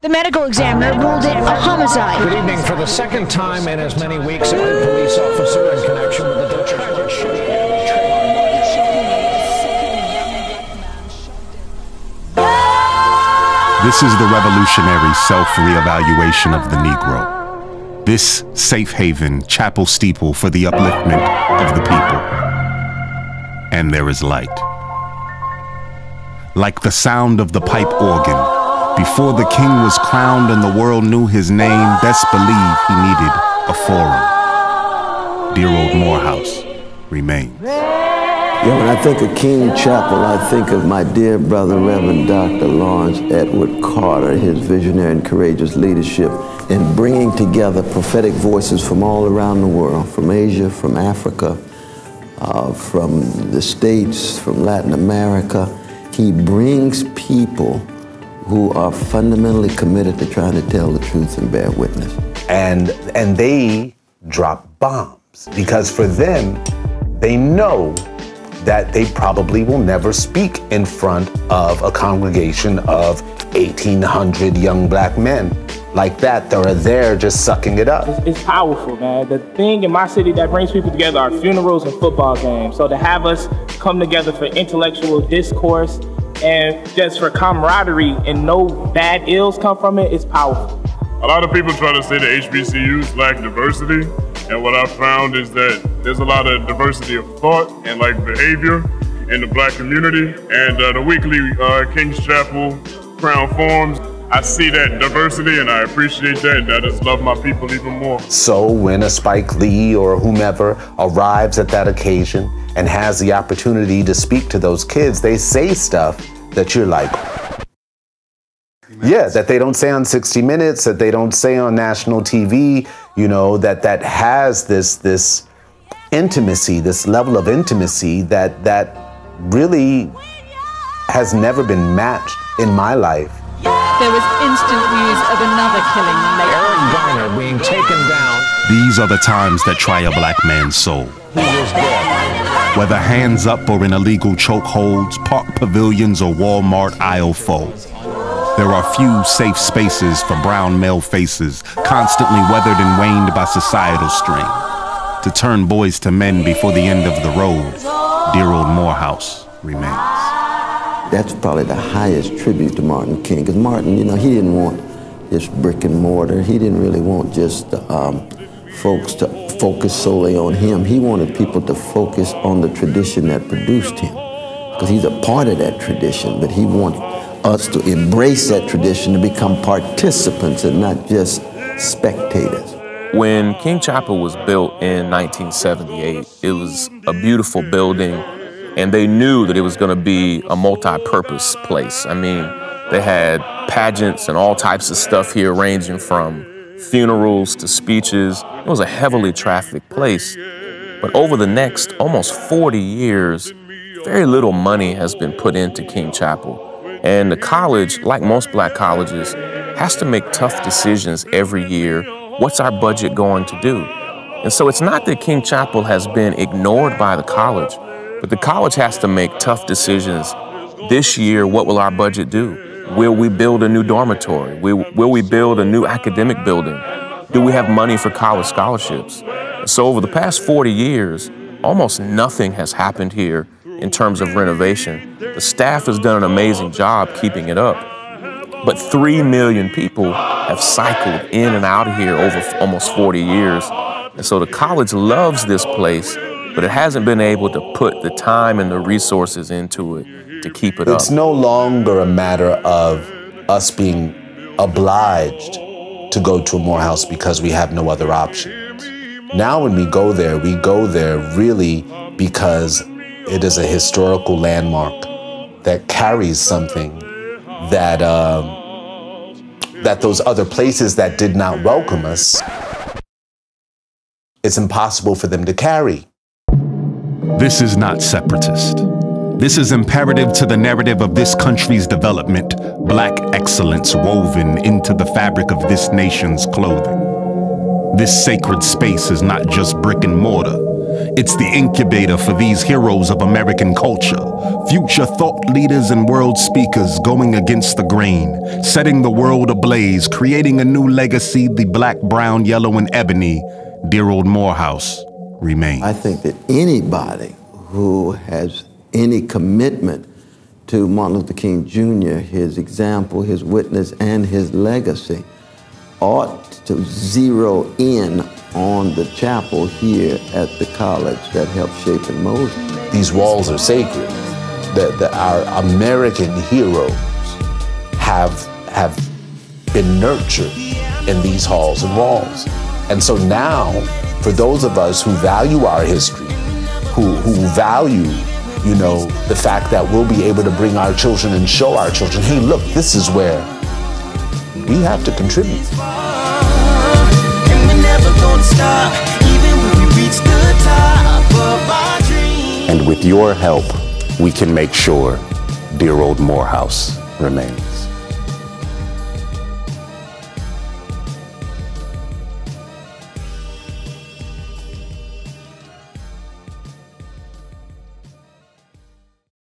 The medical examiner ruled it a homicide. Good evening. For the second time in as many weeks, a police officer in connection with the tragic shooting. This is the revolutionary self-reevaluation of the Negro. This safe haven, chapel steeple for the upliftment of the people. And there is light. Like the sound of the pipe organ, before the king was crowned and the world knew his name, best believe he needed a forum. Dear old Morehouse remains. Yeah, when I think of King Chapel, I think of my dear brother, Reverend Dr. Lawrence Edward Carter, his visionary and courageous leadership in bringing together prophetic voices from all around the world, from Asia, from Africa, from the States, from Latin America. He brings people who are fundamentally committed to trying to tell the truth and bear witness. And they drop bombs because for them, they know that they probably will never speak in front of a congregation of 1,800 young black men like that are there just sucking it up. It's powerful, man. The thing in my city that brings people together are funerals and football games. So to have us come together for intellectual discourse and just for camaraderie and no bad ills come from it, it's powerful. A lot of people try to say the HBCUs lack diversity, and what I've found is that there's a lot of diversity of thought and behavior in the black community. And the weekly King's Chapel Crown Forums, I see that diversity and I appreciate that, and I just love my people even more. So when a Spike Lee or whomever arrives at that occasion and has the opportunity to speak to those kids, they say stuff that you're like, yeah, that they don't say on 60 Minutes, that they don't say on national TV, you know, that has this intimacy, this level of intimacy that really has never been matched in my life. There was instant news of another killing later. Eric Garner being taken down. These are the times that try a black man's soul. He was dead. Whether hands up or in illegal chokeholds, park pavilions or Walmart aisle foe. There are few safe spaces for brown male faces, constantly weathered and waned by societal strain. To turn boys to men before the end of the road, dear old Morehouse remains. That's probably the highest tribute to Martin King, because Martin, you know, he didn't want just brick and mortar. He didn't really want just folks to focus solely on him. He wanted people to focus on the tradition that produced him, because he's a part of that tradition, but he wanted us to embrace that tradition, to become participants and not just spectators. When King Chapel was built in 1978, it was a beautiful building, and they knew that it was going to be a multi-purpose place. I mean, they had pageants and all types of stuff here, ranging from funerals to speeches. It was a heavily trafficked place. But over the next almost 40 years, very little money has been put into King Chapel. And the college, like most black colleges, has to make tough decisions every year. What's our budget going to do? And so it's not that King Chapel has been ignored by the college, but the college has to make tough decisions. This year, what will our budget do? Will we build a new dormitory? Will we build a new academic building? Do we have money for college scholarships? So over the past 40 years, almost nothing has happened here in terms of renovation. The staff has done an amazing job keeping it up. But 3 million people have cycled in and out of here over almost 40 years. And so the college loves this place, but it hasn't been able to put the time and the resources into it to keep it up. It's no longer a matter of us being obliged to go to a Morehouse because we have no other options. Now when we go there really because it is a historical landmark that carries something that that those other places that did not welcome us, it's impossible for them to carry. This is not separatist. This is imperative to the narrative of this country's development, black excellence woven into the fabric of this nation's clothing. This sacred space is not just brick and mortar. It's the incubator for these heroes of American culture, future thought leaders and world speakers going against the grain, setting the world ablaze, creating a new legacy, the black, brown, yellow, and ebony, dear old Morehouse remains. I think that anybody who has any commitment to Martin Luther King Jr., his example, his witness, and his legacy, ought to zero in on the chapel here at the college that helped shape and mold it. These walls are sacred. Our American heroes have been nurtured in these halls and walls. And so now, for those of us who value our history, who value, you know, the fact that we'll be able to bring our children and show our children, hey, look, this is where we have to contribute. And with your help, we can make sure dear old Morehouse remains.